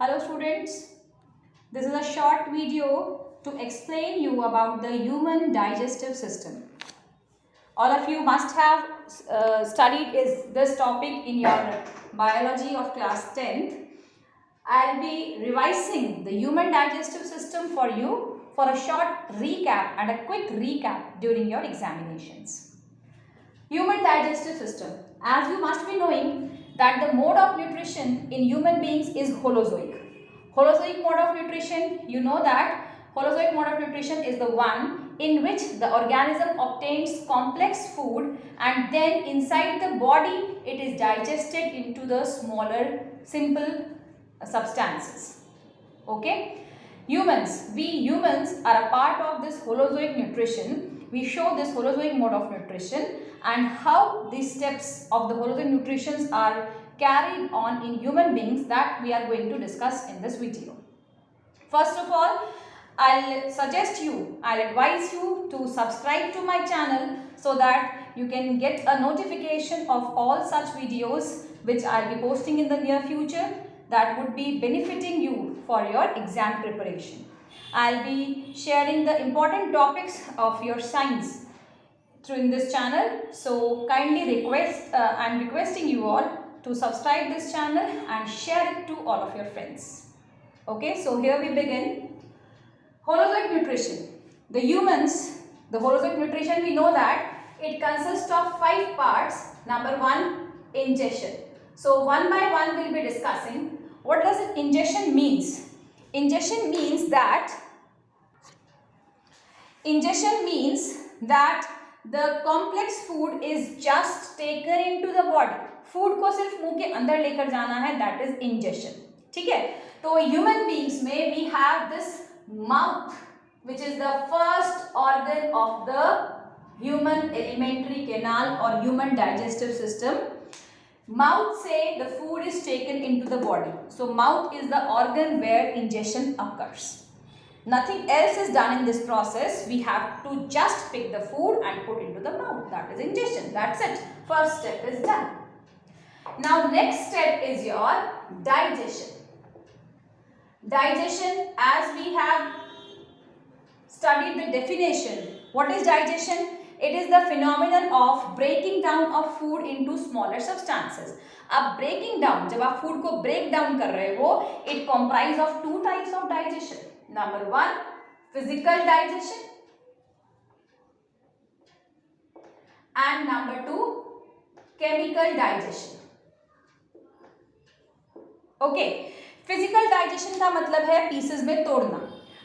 Hello students, this is a short video to explain you about the human digestive system. All of you must have studied this topic in your biology of class 10th. I'll be revising the human digestive system for you for a short recap and a quick recap during your examinations. Human digestive system. As you must be knowing that the mode of nutrition in human beings is holozoic. Holozoic mode of nutrition, you know that holozoic mode of nutrition is the one in which the organism obtains complex food and then inside the body it is digested into the smaller simple substances. Okay? We humans are a part of this holozoic nutrition. We show this holozoic mode of nutrition and how these steps of the holozoic nutrition are carried on in human beings that we are going to discuss in this video. First of all, I'll advise you to subscribe to my channel so that you can get a notification of all such videos which I'll be posting in the near future that would be benefiting you for your exam preparation. I'll be sharing the important topics of your science through this channel. So kindly I'm requesting you all to subscribe this channel and share it to all of your friends. Okay, so here we begin. Holozoic nutrition. The holozoic nutrition, we know that it consists of 5 parts. Number 1, ingestion. So one by one we'll be discussing. What does ingestion means? Ingestion means that the complex food is just taken into the body. Food को सिर्फ मुंह के अंदर लेकर जाना है, that is ingestion. ठीक है? तो human beings में we have this mouth, which is the first organ of the human alimentary canal or human digestive system. Mouth से the food is taken into the body. So mouth is the organ where ingestion occurs. Nothing else is done in this process. We have to just pick the food and put into the mouth. That is ingestion. That's it. First step is done. Now next step is your digestion. Digestion, as we have studied the definition. What is digestion? It is the phenomenon of breaking down of food into smaller substances. अब breaking down, जब आप food को break down कर रहे हो, it comprise of 2 types of digestion. Number 1, physical digestion, and number 2, chemical digestion. Okay, physical digestion का मतलब है pieces में तोड़ना.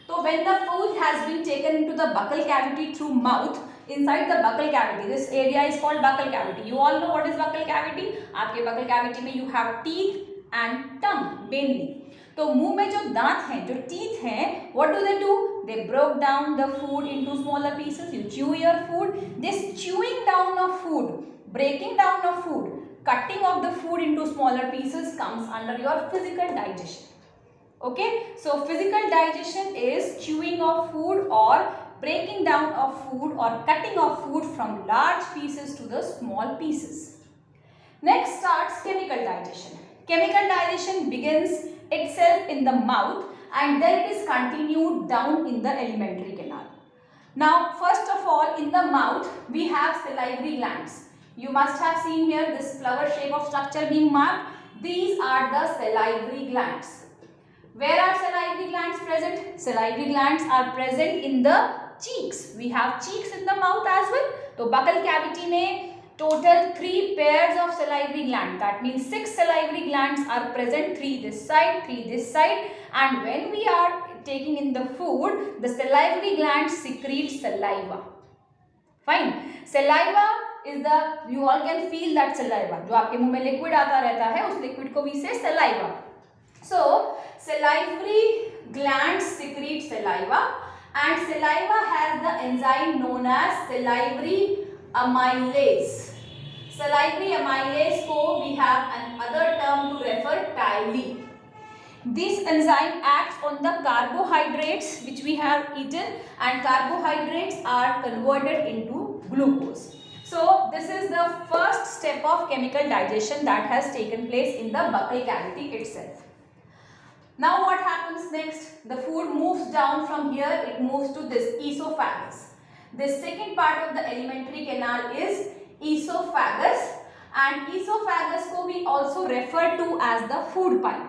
So when the food has been taken into the buccal cavity through mouth, inside the buccal cavity, this area is called buccal cavity. You all know what is buccal cavity? आपके buccal cavity में you have teeth and tongue mainly. तो मुंह में जो दांत हैं, जो teeth हैं, what do? They broke down the food into smaller pieces. You chew your food. This chewing down of food, breaking down of food, cutting of the food into smaller pieces comes under your physical digestion. Okay, so physical digestion is chewing of food or breaking down of food or cutting of food from large pieces to the small pieces. Next starts chemical digestion. Chemical digestion begins itself in the mouth and then it is continued down in the alimentary canal. Now first of all, in the mouth we have salivary glands. You must have seen here this flower shape of structure being marked. These are the salivary glands. Where are salivary glands present? Salivary glands are present in the cheeks. We have cheeks in the mouth as well. So buccal cavity में total 3 pairs of salivary glands. That means 6 salivary glands are present, 3 this side, 3 this side. And when we are taking in the food, the salivary glands secrete saliva. Fine. Saliva is the, you all can feel that saliva. जो आपके मुंह में liquid आता रहता है, उस liquid को we say saliva. So salivary glands secrete saliva and saliva has the enzyme known as salivary amylase. Salivary amylase को we have another term to refer, tyline. This enzyme acts on the carbohydrates which we have eaten and carbohydrates are converted into glucose. So this is the first step of chemical digestion that has taken place in the buccal cavity itself. Now what happens next? The food moves down from here, it moves to this esophagus. This second part of the alimentary canal is esophagus, and esophagus को we also refer to as the food pipe.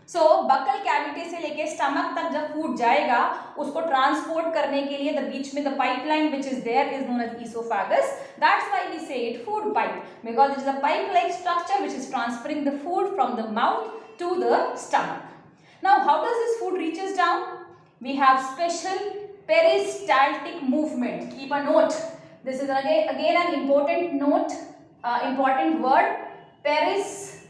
So buccal cavity से लेके stomach तक जब food जाएगा उसको transport करने के लिए द बीच में the pipeline which is there is known as esophagus. That's why we say it food pipe, because it is a pipe-like structure which is transferring the food from the mouth to the stomach. Now how does this food reaches down? We have special peristaltic movement. Keep a note. This is again an important note, important word, peristaltic.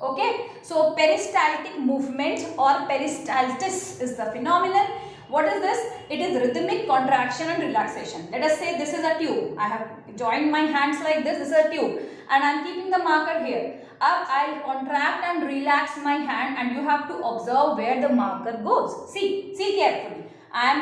Okay, so peristaltic movement or peristaltis is the phenomenon. What is this? It is rhythmic contraction and relaxation. Let us say this is a tube. I have joined my hands like this. This is a tube and I am keeping the marker here. Up I will contract and relax my hand and you have to observe where the marker goes. See carefully. I am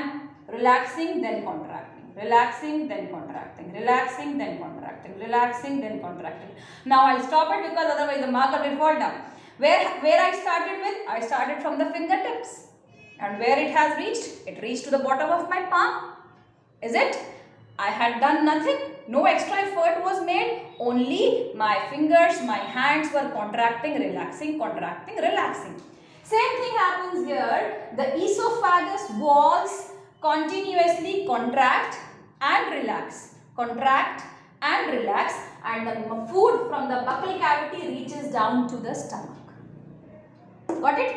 relaxing then contracting, relaxing then contracting, relaxing then contracting, relaxing then contracting. Now I will stop it because otherwise the marker will fall down. Where I started with? I started from the fingertips. And where it has reached? It reached to the bottom of my palm. Is it? I had done nothing. No extra effort was made. Only my fingers, my hands were contracting, relaxing, contracting, relaxing. Same thing happens here. The esophagus walls continuously contract and relax. Contract and relax. And the food from the buccal cavity reaches down to the stomach. Got it?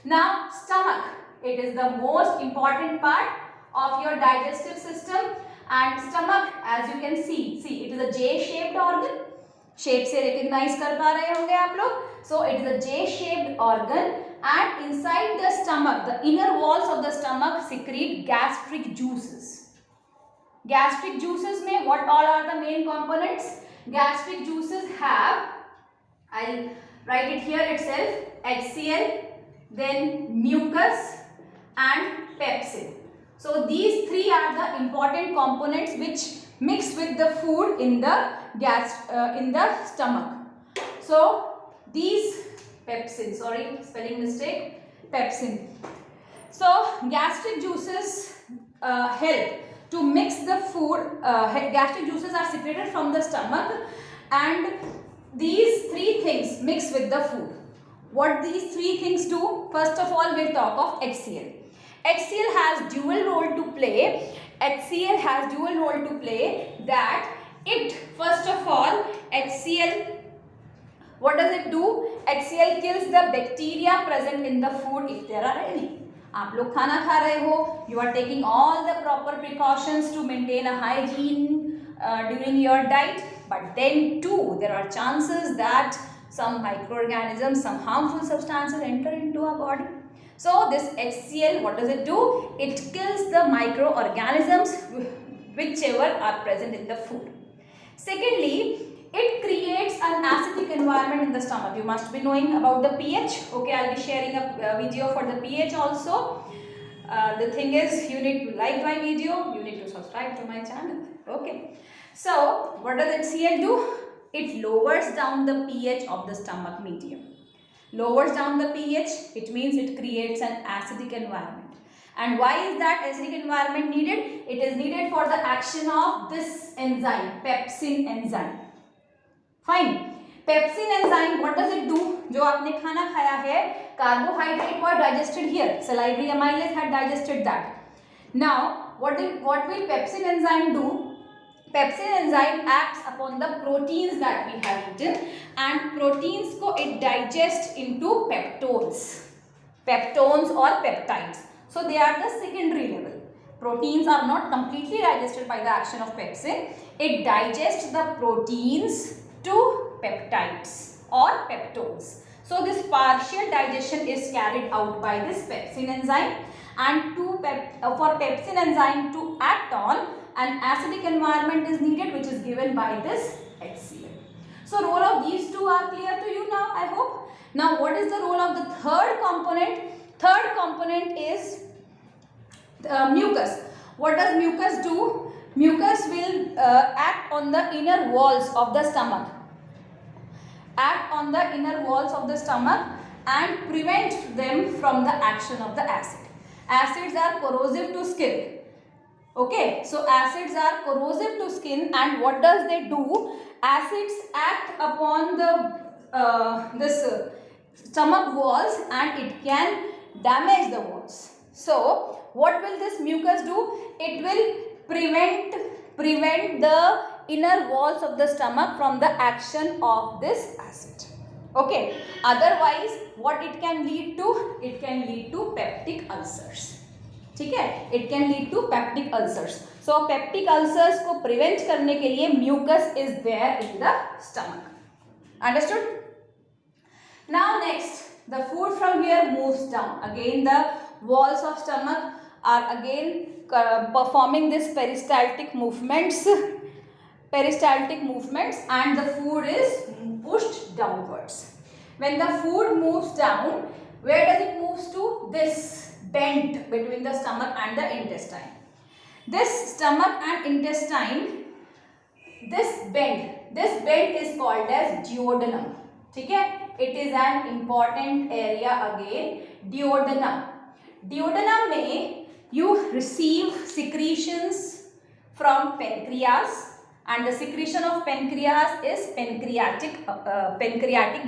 Now, stomach. It is the most important part of your digestive system, and stomach, as you can see it is a J-shaped organ. Shape से recognize कर पा रहे होंगे आप लोग. So it is a J-shaped organ, and inside the stomach, the inner walls of the stomach secrete gastric juices. Gastric juices में what all are the main components? Gastric juices have, I'll write it here itself, HCl, then mucus and pepsin. So these three are the important components which mix with the food in the stomach. So these pepsin, sorry, spelling mistake, pepsin. So gastric juices help to mix the food. Gastric juices are secreted from the stomach, and these three things mix with the food. What these three things do? First of all, we'll talk of HCl. HCl has dual role to play. HCl has dual role to play that it, first of all, HCl, what does it do? HCl kills the bacteria present in the food if there are any. आप लोग खाना खा रहे हो, you are taking all the proper precautions to maintain a hygiene during your diet, but then too there are chances that some microorganisms, some harmful substances enter into our body. So this HCl, what does it do? It kills the microorganisms whichever are present in the food. Secondly, it creates an acidic environment in the stomach. You must be knowing about the pH. Okay, I'll be sharing a video for the pH also. The thing is, you need to like my video, you need to subscribe to my channel. Okay. So, what does HCl do? It lowers down the pH of the stomach medium. Lowers down the pH, it means it creates an acidic environment. And why is that acidic environment needed? It is needed for the action of this enzyme, pepsin enzyme. Fine. Pepsin enzyme, what does it do? जो आपने खाना खाया है, carbohydrate were digested here. Salivary amylase had digested that. Now, what will pepsin enzyme do? Pepsin enzyme acts upon the proteins that we have eaten, and proteins ko it digests into peptones. Peptones or peptides. So they are the secondary level. Proteins are not completely digested by the action of pepsin. It digests the proteins to peptides or peptones. So this partial digestion is carried out by this pepsin enzyme, and for pepsin enzyme to act on, an acidic environment is needed, which is given by this HCl. So role of these two are clear to you now, I hope. Now what is the role of the third component? Third component is mucus. What does mucus do? Mucus will act on the inner walls of the stomach. act on the inner walls of the stomach and prevent them from the action of the acid. Acids are corrosive to skin. Okay, so acids are corrosive to skin, and what does they do? Acids act upon the stomach walls and it can damage the walls. So what will this mucus do? It will prevent the inner walls of the stomach from the action of this acid. Okay, otherwise what it can lead to? It can lead to peptic ulcers. ठीक है, it can lead to peptic ulcers. So peptic ulcers को prevent करने के लिए mucus is there in the stomach. Understood? Now next the food from here moves down. Again the walls of stomach are again performing this peristaltic movements and the food is pushed downwards. When the food moves down, where does it move to? This bend between the stomach and the intestine. This stomach and intestine, this bend is called as duodenum. ठीक है, it is an important area again. Duodenum में you receive secretions from pancreas, and the secretion of pancreas is pancreatic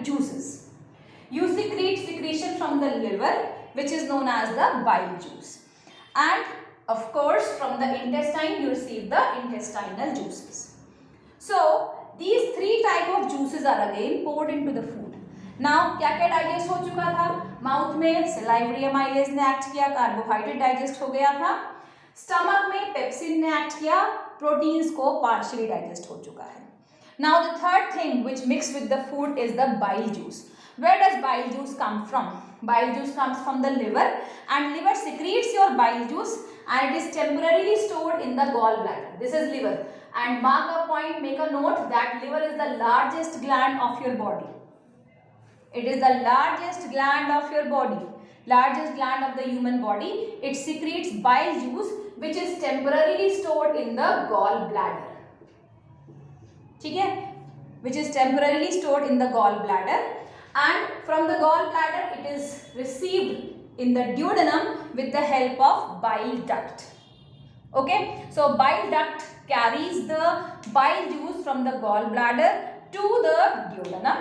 juices. You secrete secretion from the liver, which is known as the bile juice, and of course from the intestine you receive the intestinal juices. So these three type of juices are again poured into the food. Now क्या क्या digest हो चुका था? Mouth में salivary amylase ने act किया, carbohydrate digest हो गया था. स्टमक में पेप्सिन ने एक्ट किया, प्रोटीन्स को पार्शियली डाइजेस्ट हो चुका है. Now the third thing which mixed with the food is the bile juice. Where does bile juice come from? Bile juice comes from the liver, and liver secretes your bile juice and it is temporarily stored in the gallbladder. This is liver, and mark a point, make a note that liver is the largest gland of your body. It is the largest gland of your body, largest gland of the human body. It secretes bile juice which is temporarily stored in the gallbladder. ठीक है, which is temporarily stored in the gallbladder, and from the gallbladder it is received in the duodenum with the help of bile duct. Okay, so bile duct carries the bile juice from the gallbladder to the duodenum,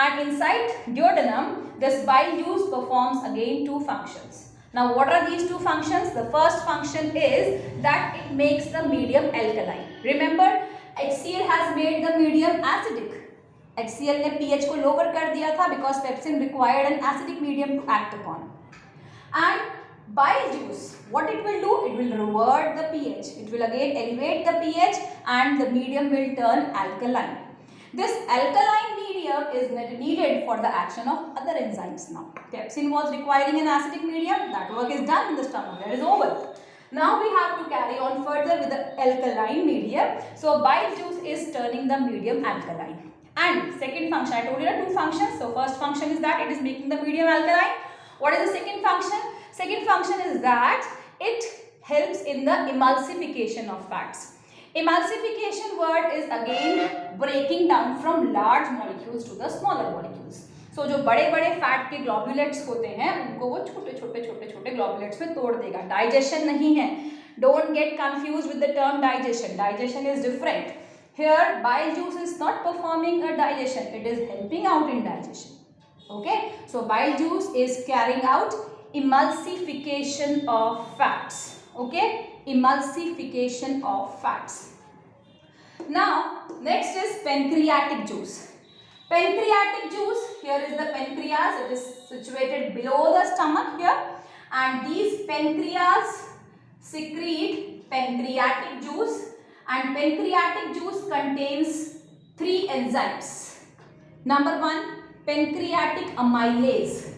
and inside duodenum this bile juice performs again two functions. Now what are these two functions? The first function is that it makes the medium alkaline. Remember, HCl has made the medium acidic. HCl ने pH को lower कर दिया था because pepsin required an acidic medium to act upon. And bile juice, what it will do? It will revert the pH. It will again elevate the pH and the medium will turn alkaline. This alkaline medium is needed for the action of other enzymes now. Pepsin was requiring an acidic medium. That work is done in the stomach. That is over. Now we have to carry on further with the alkaline medium. So bile juice is turning the medium alkaline. And second function, I told you there are two functions. So first function is that it is making the medium alkaline. What is the second function? Second function is that it helps in the emulsification of fats. Emulsification word is again breaking down from large molecules to the smaller molecules. So जो बड़े बड़े fat के ग्लोबुलेट्स होते हैं उनको वो छोटे छोटे ग्लोबुलेट्स में तोड़ देगा. डाइजेशन नहीं है. Don't get confused with the term digestion. Digestion is different. Here bile juice is not performing a digestion. It is helping out in digestion. Okay. So bile juice is carrying out emulsification of fats. Okay. Emulsification of fats. Now next is pancreatic juice. Pancreatic juice, here is the pancreas. It is situated below the stomach here, and these pancreas secrete pancreatic juice, and pancreatic juice contains three enzymes. Number one, pancreatic amylase.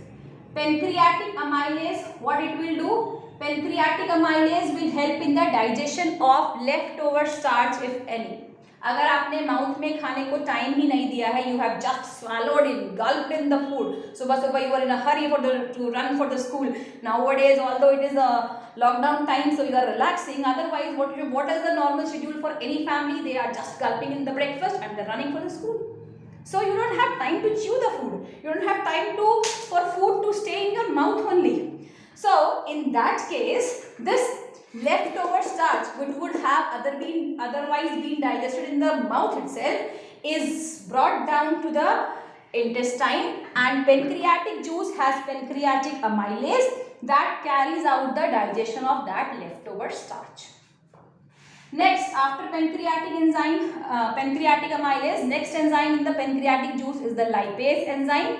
Pancreatic amylase, what it will do? Pancreatic amylase will help in the digestion of leftover starch if any. अगर आपने mouth में खाने को time ही नहीं दिया है, you have just swallowed in, gulped in the food. सुबह सुबह you are in a hurry to run for the school. Nowadays, although it is a lockdown time, so you are relaxing. Otherwise, what is the normal schedule for any family? They are just gulping in the breakfast and they are running for the school. So you don't have time to chew the food. You don't have time for food to stay in your mouth only. So in that case, this leftover starch, which would have otherwise been digested in the mouth itself, is brought down to the intestine, and pancreatic juice has pancreatic amylase that carries out the digestion of that leftover starch. Next, after pancreatic amylase, next enzyme in the pancreatic juice is the lipase enzyme.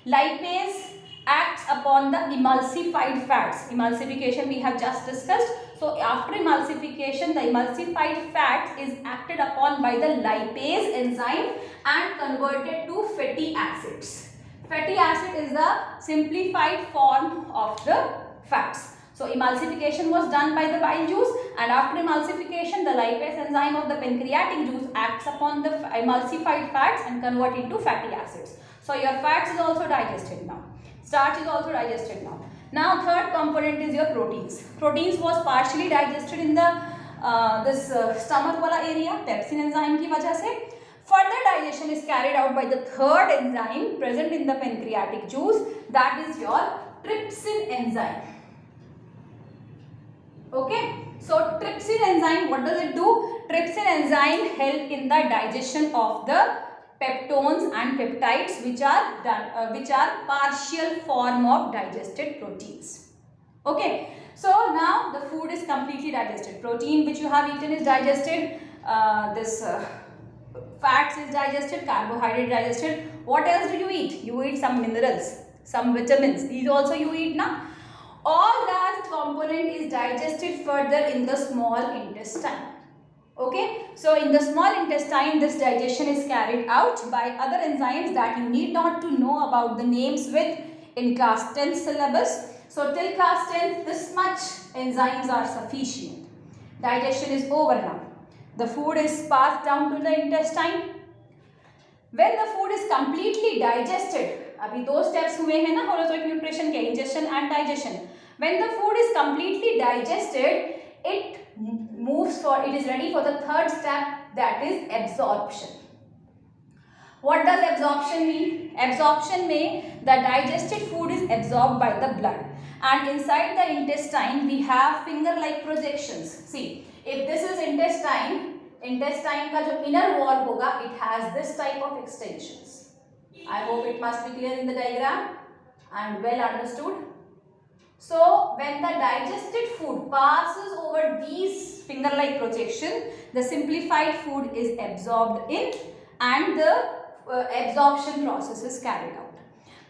Lipase acts upon the emulsified fats. Emulsification we have just discussed. So after emulsification, the emulsified fat is acted upon by the lipase enzyme and converted to fatty acids. Fatty acid is the simplified form of the fats. So emulsification was done by the bile juice, and after emulsification, the lipase enzyme of the pancreatic juice acts upon the emulsified fats and convert into fatty acids. So your fats is also digested now. Starch is also digested now. Now third component is your proteins. Proteins was partially digested in the stomach wala area, pepsin enzyme की वजह से. Further digestion is carried out by the third enzyme present in the pancreatic juice, that is your trypsin enzyme. Okay, so trypsin enzyme, what does it do? Trypsin enzyme help in the digestion of the peptones and peptides, which are partial form of digested proteins. Okay, so now the food is completely digested. Protein which you have eaten is digested. Fats is digested. Carbohydrate digested. What else did you eat? You eat some minerals, some vitamins. These also you eat now. All that component is digested further in the small intestine. Okay, so in the small intestine, this digestion is carried out by other enzymes that you need not to know about the names with in class 10 syllabus. So till class 10, this much enzymes are sufficient. Digestion is over now. The food is passed down to the intestine. When the food is completely digested, अभी दो steps हुए हैं ना holozoic nutrition के, ingestion and digestion. When the food is completely digested, it is ready for the third step, that is absorption. What does absorption mean? Absorption means the digested food is absorbed by the blood, and inside the intestine we have finger-like projections. See, if this is intestine का जो inner wall होगा, it has this type of extensions. I hope it must be clear in the diagram and well understood. So when the digested food passes over these finger-like projections, the simplified food is absorbed in, and the absorption process is carried out.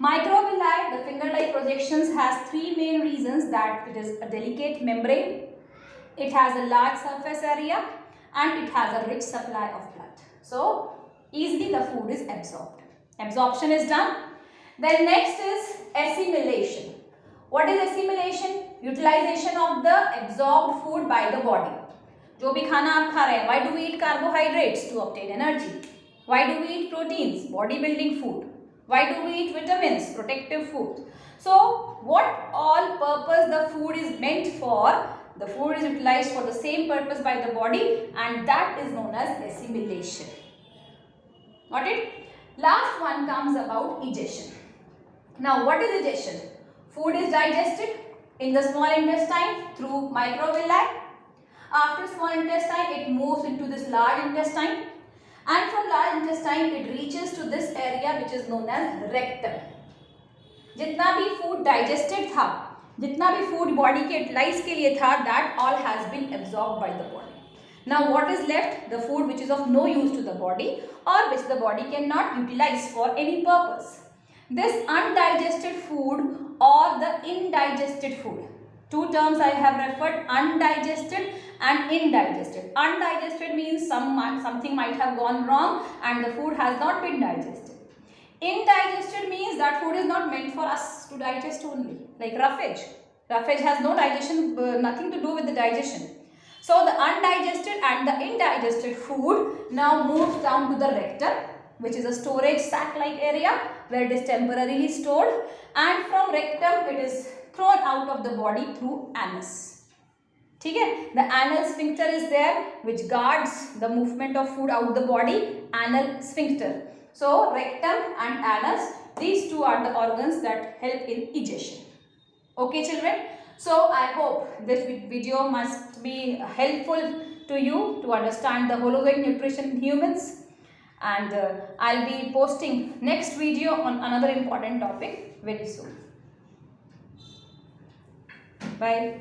Microvilli, the finger-like projections, has three main reasons: that it is a delicate membrane, it has a large surface area, and it has a rich supply of blood. So easily the food is absorbed. Absorption is done. Then next is assimilation. What is assimilation? Utilization of the absorbed food by the body. जो भी खाना आप खा रहे हैं, why do we eat carbohydrates? To obtain energy. Why do we eat proteins? Body building food. Why do we eat vitamins? Protective food. So what all purpose the food is meant for, the food is utilized for the same purpose by the body, and that is known as assimilation. Got it? Last one comes about egestion. Now what is egestion? Food is digested in the small intestine through microvilli. After small intestine, it moves into this large intestine, and from large intestine it reaches to this area which is known as rectum. जितना भी food digested था, जितना भी food body के utilize के लिए था, that all has been absorbed by the body. Now what is left? The food which is of no use to the body, or which the body cannot utilize for any purpose. This undigested food or the indigested food. Two terms I have referred: undigested and indigested. Undigested means something might have gone wrong and the food has not been digested. Indigested means that food is not meant for us to digest only, like roughage. Roughage has no digestion, nothing to do with the digestion. So the undigested and the indigested food now moves down to the rectum, which is a storage sac-like area where it is temporarily stored, and from rectum it is thrown out of the body through anus. ठीक है? The anal sphincter is there which guards the movement of food out the body. Anal sphincter. So rectum and anus, these two are the organs that help in digestion. Okay children, so I hope this video must be helpful to you to understand the holozoic nutrition in humans, and I'll be posting next video on another important topic very soon. Bye.